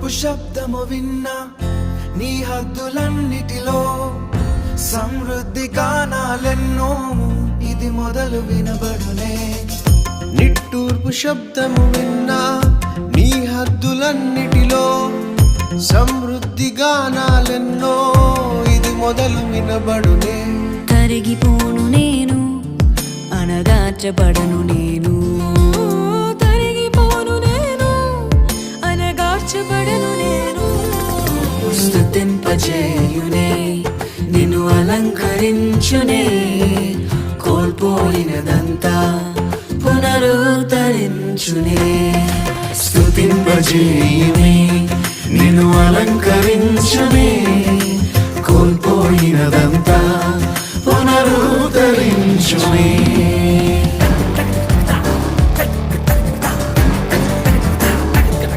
నిట్టూర్పు శబ్దము విన్నా నీ హద్దులన్నిటిలో సమృద్ధి గానాలెన్నో ఇది మొదలు వినబడునే. నిట్టూర్పు శబ్దము విన్నా నీ హద్దులన్నిటిలో సమృద్ధి గానాలెన్నో ఇది మొదలు వినబడునే. తరిగిపోను నేను అనగార్చబడను నేను, తరిగిపోను నేను అనగార్చబడను నేను. స్తుతింపజేయునే నిన్ను అలంకరించునే, కోల్పోయినదంతా పునరుద్ధరించునే. స్తుతింపజేయునే నిన్ను అలంకరించునే,